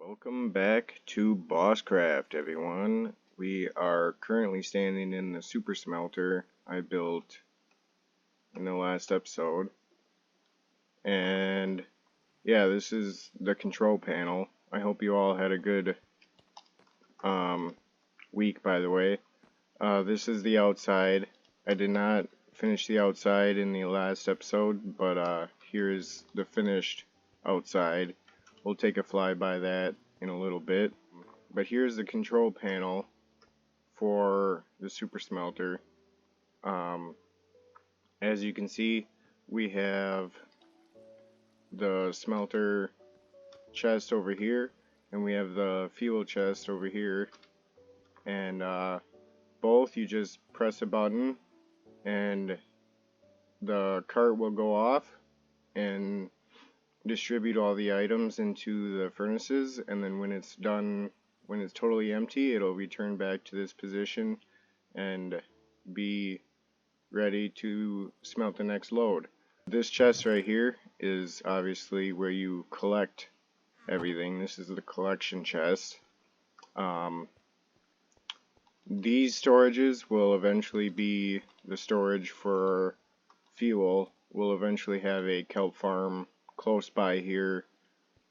Welcome back to Bosscraft, everyone. We are currently standing in the super smelter I built in the last episode. And yeah, this is the control panel. I hope you all had a good week, by the way. This is the outside. I did not finish the outside in the last episode, but here is the finished outside. We'll take a fly by that in a little bit. But here's the control panel for the super smelter. As you can see, we have the smelter chest over here, and we have the fuel chest over here. And both, you just press a button and the cart will go off and distribute all the items into the furnaces, and then when it's done, when it's totally empty, it'll return back to this position and be ready to smelt the next load. This chest right here is obviously where you collect everything. This is the collection chest. These storages will eventually be the storage for fuel. We'll eventually have a kelp farm close by here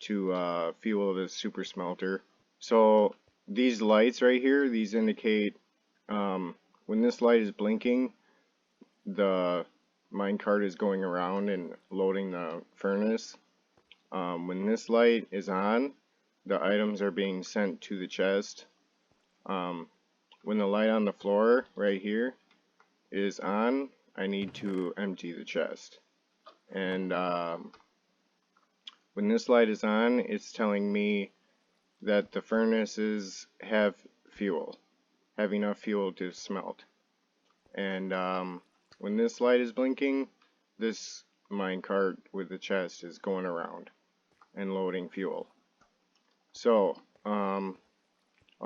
to fuel the super smelter. So these lights right here, these indicate when this light is blinking, the minecart is going around and loading the furnace. When this light is on, the items are being sent to the chest. When the light on the floor right here is on, I need to empty the chest. And when this light is on, it's telling me that the furnaces have enough fuel to smelt. And when this light is blinking, this minecart with the chest is going around and loading fuel. So, I'll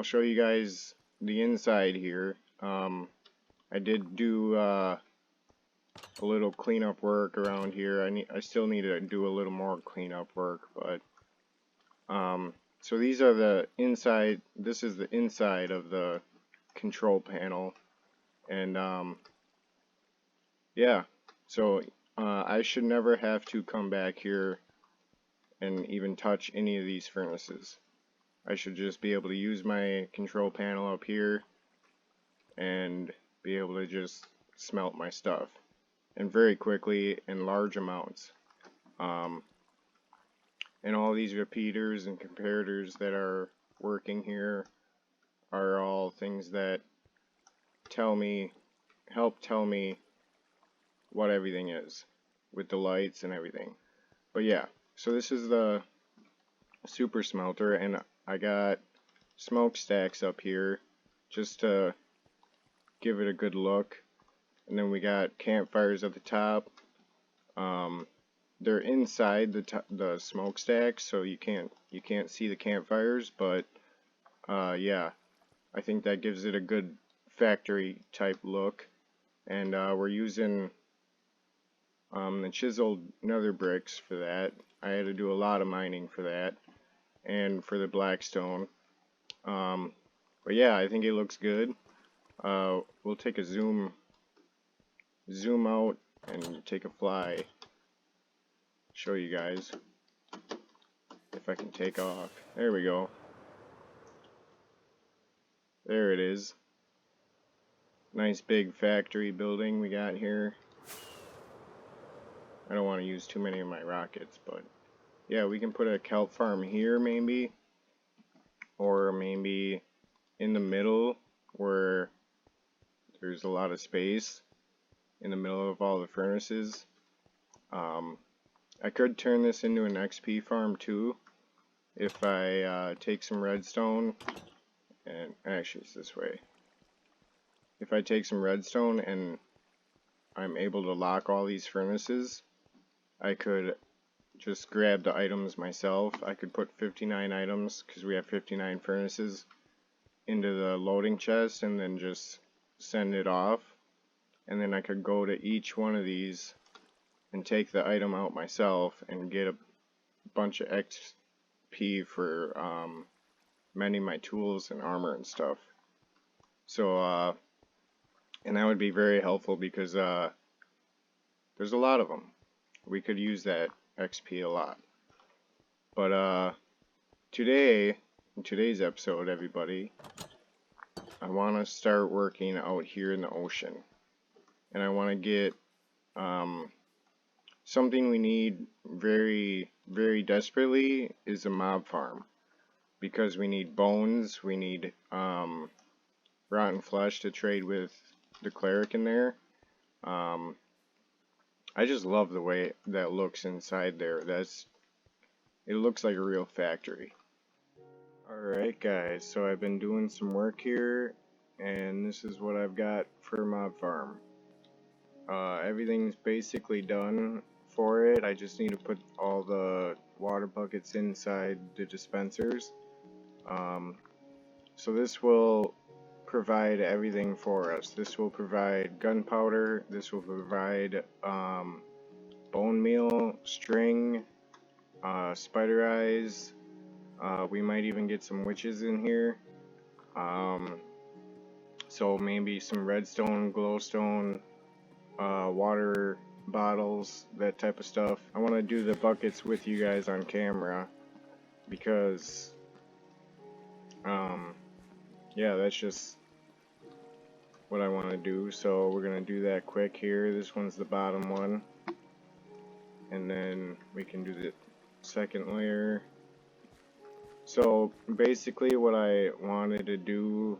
show you guys the inside here. I did do a little cleanup work around here. I still need to do a little more cleanup work, but so these are the inside. This is the inside of the control panel, and yeah. So I should never have to come back here and even touch any of these furnaces. I should just be able to use my control panel up here and be able to just smelt my stuff, and very quickly in large amounts. And all these repeaters and comparators that are working here are all things that help tell me what everything is with the lights and everything. But yeah, so this is the super smelter, and I got smokestacks up here just to give it a good look. And then we got campfires at the top. They're inside the smokestack, so you can't see the campfires, but yeah, I think that gives it a good factory type look. And we're using the chiseled nether bricks for that. I had to do a lot of mining for that, and for the blackstone. But yeah, I think it looks good. We'll take a zoom out and take a fly. Show you guys if I can take off. There we go. There it is. Nice big factory building we got here. I don't want to use too many of my rockets, but yeah, we can put a kelp farm here maybe, or maybe in the middle where there's a lot of space in the middle of all the furnaces. I could turn this into an XP farm too if I take some redstone, and actually it's this way. If I take some redstone and I'm able to lock all these furnaces, I could just grab the items myself. I could put 59 items, because we have 59 furnaces, into the loading chest and then just send it off. And then I could go to each one of these and take the item out myself and get a bunch of XP for mending my tools and armor and stuff. So, and that would be very helpful because there's a lot of them. We could use that XP a lot. But today, in today's episode, everybody, I want to start working out here in the ocean. And I want to get something we need very, very desperately is a mob farm. Because we need bones, we need rotten flesh to trade with the cleric in there. I just love the way that looks inside there. It looks like a real factory. Alright guys, so I've been doing some work here, and this is what I've got for mob farm. Everything's basically done for it. I just need to put all the water buckets inside the dispensers. So this will provide everything for us. This will provide gunpowder, this will provide bone meal, string, spider eyes. We might even get some witches in here. So maybe some redstone, glowstone, water bottles, that type of stuff. I want to do the buckets with you guys on camera because yeah, that's just what I want to do. So we're gonna do that quick here. This one's the bottom one, and then we can do the second layer. So basically what I wanted to do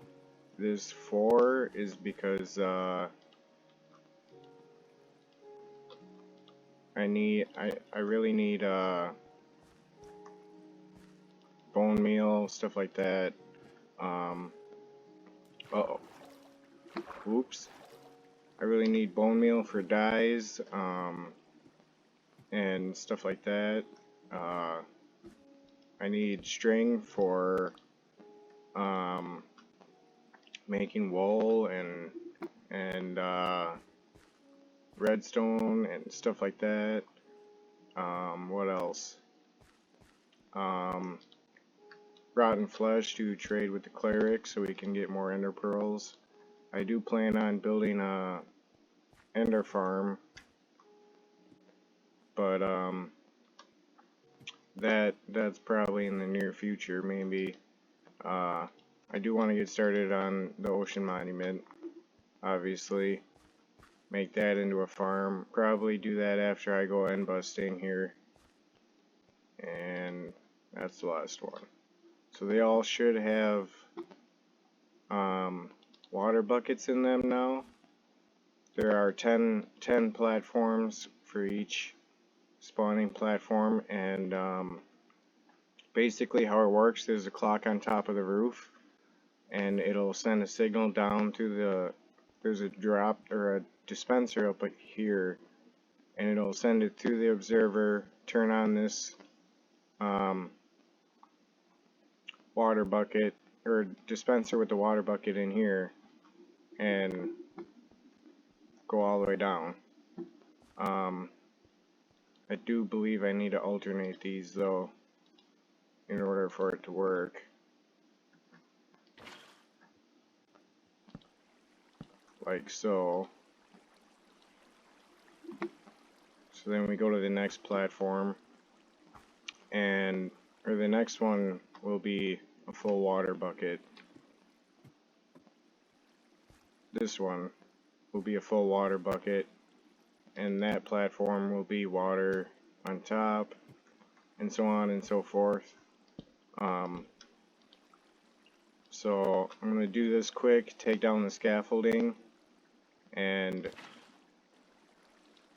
this for is because I really need bone meal, stuff like that. Uh-oh. Oops. I really need bone meal for dyes, and stuff like that. I need string for making wool and redstone and stuff like that. What else? Rotten flesh to trade with the cleric so we can get more ender pearls. I do plan on building a ender farm, but that's probably in the near future. Maybe I do want to get started on the ocean monument, obviously. Make that into a farm. Probably do that after I go end busting here. And that's the last one. So they all should have water buckets in them now. There are 10 platforms for each spawning platform, and basically how it works, there's a clock on top of the roof, and it'll send a signal down to there's a drop or a dispenser up here, and it'll send it through the observer, turn on this water bucket or dispenser with the water bucket in here, and go all the way down. I do believe I need to alternate these though in order for it to work. Like so. So then we go to the next platform, and the next one will be a full water bucket. This one will be a full water bucket, and that platform will be water on top, and so on and so forth. So I'm going to do this quick, take down the scaffolding, and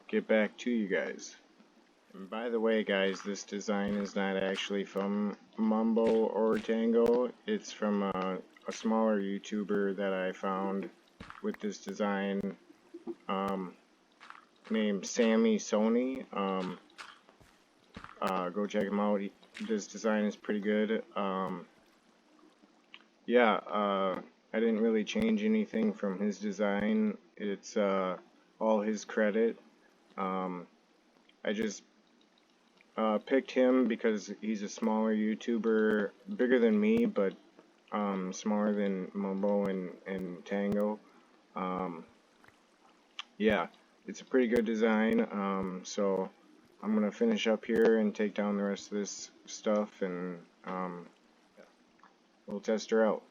get back to you guys. And by the way guys, this design is not actually from Mumbo or Tango. It's from a smaller YouTuber that I found with this design, named Sammy Sony. Go check him out. This design is pretty good. Yeah, I didn't really change anything from his design. It's all his credit. I just picked him because he's a smaller YouTuber, bigger than me, but smaller than Mumbo and Tango. Yeah, it's a pretty good design. So I'm gonna finish up here and take down the rest of this stuff, and we'll test her out.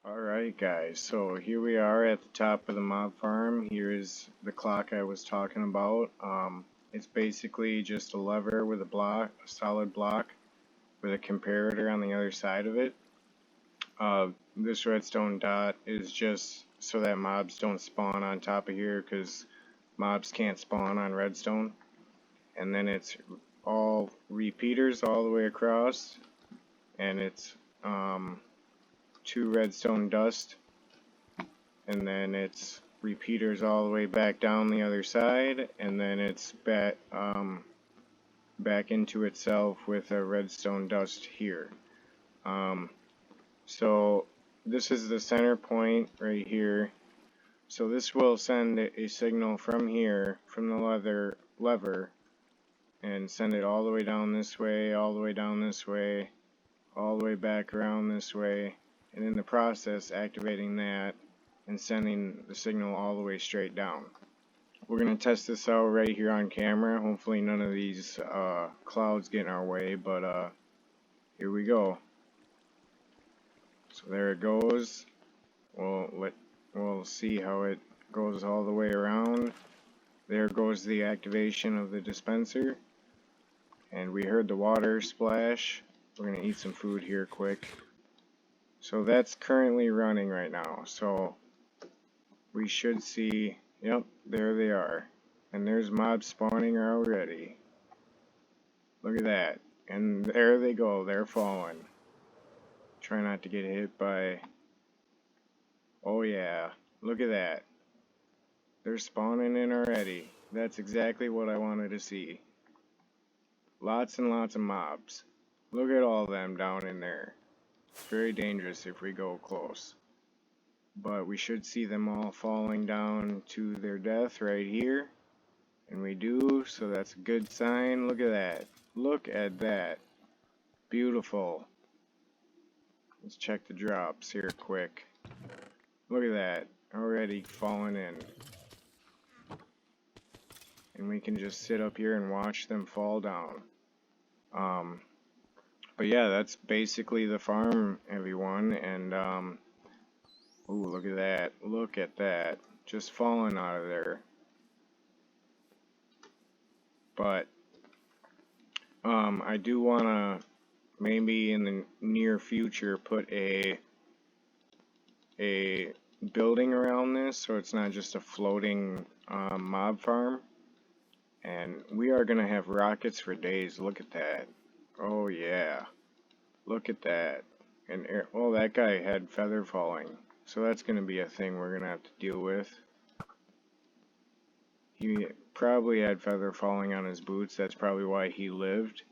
Alright guys, so here we are at the top of the mob farm. Here is the clock I was talking about. It's basically just a lever with a solid block with a comparator on the other side of it. This redstone dot is just so that mobs don't spawn on top of here, because mobs can't spawn on redstone. And then it's all repeaters all the way across, and it's 2 redstone dust, and then it's repeaters all the way back down the other side, and then it's back into itself with a redstone dust here. So this is the center point right here. So this will send a signal from here, from the lever, and send it all the way down this way, all the way down this way, all the way back around this way, and in the process activating that and sending the signal all the way straight down. We're going to test this out right here on camera. Hopefully none of these clouds get in our way, but here we go. So there it goes. We'll see how it goes all the way around. There goes the activation of the dispenser. And we heard the water splash. We're going to eat some food here quick. So that's currently running right now. So we should see, yep, there they are. And there's mobs spawning already. Look at that. And there they go, they're falling. Try not to get hit by, oh yeah, look at that. They're spawning in already. That's exactly what I wanted to see. Lots and lots of mobs. Look at all of them down in there. Very dangerous if we go close. But we should see them all falling down to their death right here. And we do, so that's a good sign. Look at that. Look at that. Beautiful. Let's check the drops here quick. Look at that. Already falling in. And we can just sit up here and watch them fall down. But yeah, that's basically the farm, everyone. And ooh, look at that. Look at that. Just falling out of there. But I do want to maybe in the near future put a building around this, so it's not just a floating mob farm. And we are gonna have rockets for days. Look at that. Oh yeah, look at that. And well, that guy had feather falling, so that's gonna be a thing we're gonna have to deal with. He probably had feather falling on his boots. That's probably why he lived.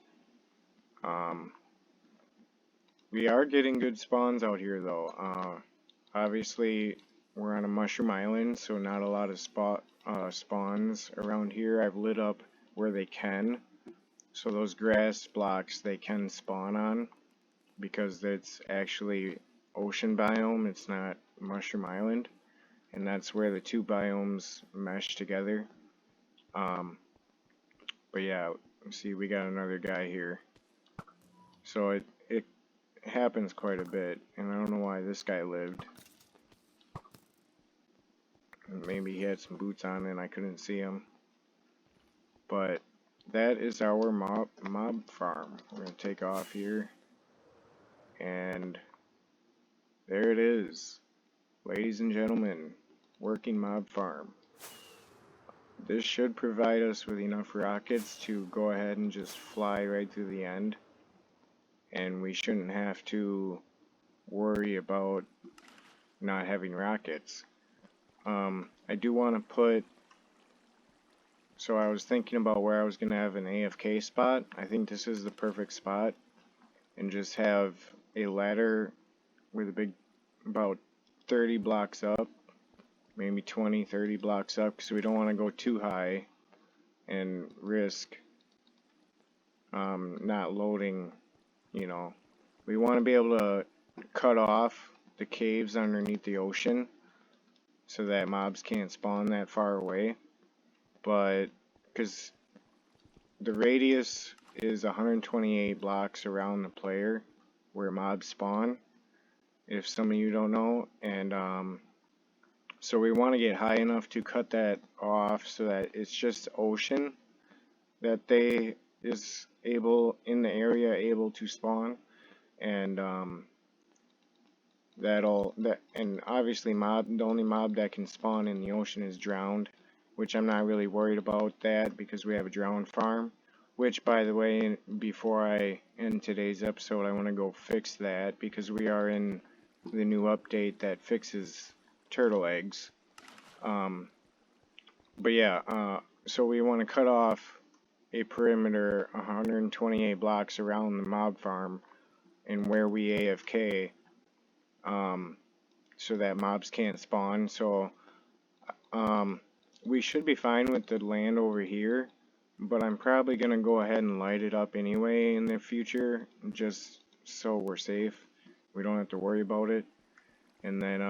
We are getting good spawns out here though. Obviously we're on a mushroom island, so not a lot of spawns around here. I've lit up where they can, so those grass blocks they can spawn on, because it's actually ocean biome, it's not mushroom island, and that's where the 2 biomes mesh together. But yeah, see, we got another guy here, so it happens quite a bit, and I don't know why this guy lived. Maybe he had some boots on and I couldn't see him. But that is our mob farm. We're going to take off here. And there it is. Ladies and gentlemen, working mob farm. This should provide us with enough rockets to go ahead and just fly right through the end. And we shouldn't have to worry about not having rockets. I do want to put, so I was thinking about where I was going to have an AFK spot. I think this is the perfect spot, and just have a ladder with a big, about 30 blocks up, maybe 20, 30 blocks up, because we don't want to go too high. and risk not loading, you know. We want to be able to cut off the caves underneath the ocean so that mobs can't spawn that far away. But, because the radius is 128 blocks around the player where mobs spawn, if some of you don't know, and so we want to get high enough to cut that off so that it's just ocean that they is able in the area able to spawn, and and obviously the only mob that can spawn in the ocean is drowned, which I'm not really worried about that because we have a drowned farm. Which, by the way, before I end today's episode, I want to go fix that because we are in the new update that fixes turtle eggs. But yeah, so we want to cut off a perimeter 128 blocks around the mob farm and where we AFK, so that mobs can't spawn. So we should be fine with the land over here, but I'm probably going to go ahead and light it up anyway in the future, just so we're safe. We don't have to worry about it. And then,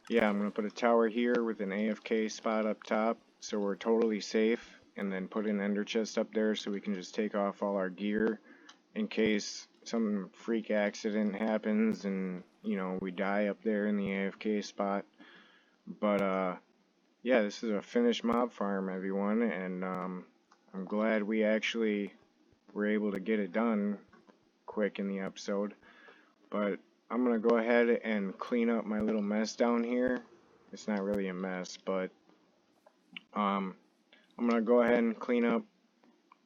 yeah, I'm going to put a tower here with an AFK spot up top, so we're totally safe. And then put an ender chest up there so we can just take off all our gear in case some freak accident happens and, you know, we die up there in the AFK spot. But, yeah, this is a finished mob farm, everyone, and I'm glad we actually were able to get it done quick in the episode. But I'm going to go ahead and clean up my little mess down here. It's not really a mess, but I'm going to go ahead and clean up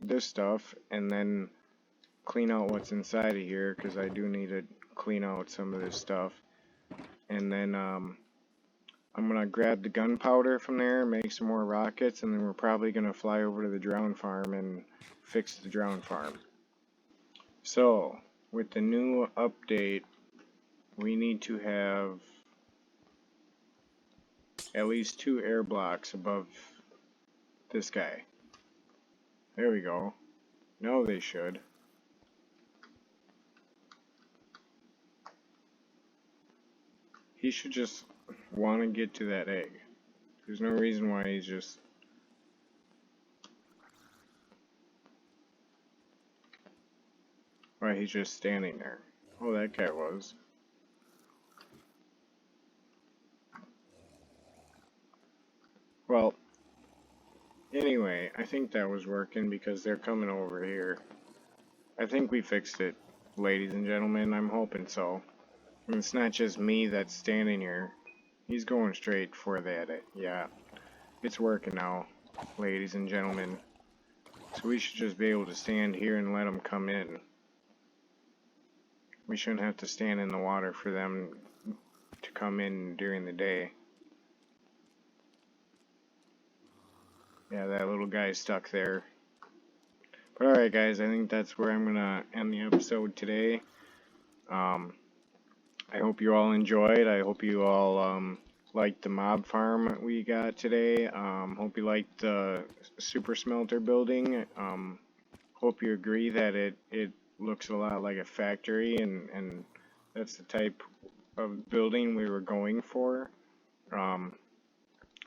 this stuff and then clean out what's inside of here, because I do need to clean out some of this stuff. And then I'm going to grab the gunpowder from there, make some more rockets, and then we're probably going to fly over to the drown farm and fix the drown farm. So, with the new update, we need to have at least 2 air blocks above this guy. There we go. No, they should. He should just want to get to that egg. There's no reason why he's just... why he's just standing there. Oh, that guy was. Well, anyway, I think that was working because they're coming over here. I think we fixed it, ladies and gentlemen. I'm hoping so. And it's not just me that's standing here. He's going straight for that. Yeah, it's working now, ladies and gentlemen. So we should just be able to stand here and let them come in. We shouldn't have to stand in the water for them to come in during the day. Yeah, that little guy's stuck there. But alright guys, I think that's where I'm gonna end the episode today. I hope you all enjoyed. I hope you all liked the mob farm we got today. Hope you liked the super smelter building. Hope you agree that it looks a lot like a factory, and that's the type of building we were going for.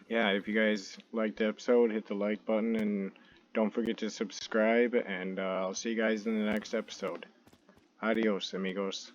Yeah, if you guys liked the episode, hit the like button and don't forget to subscribe, and I'll see you guys in the next episode. Adios, amigos.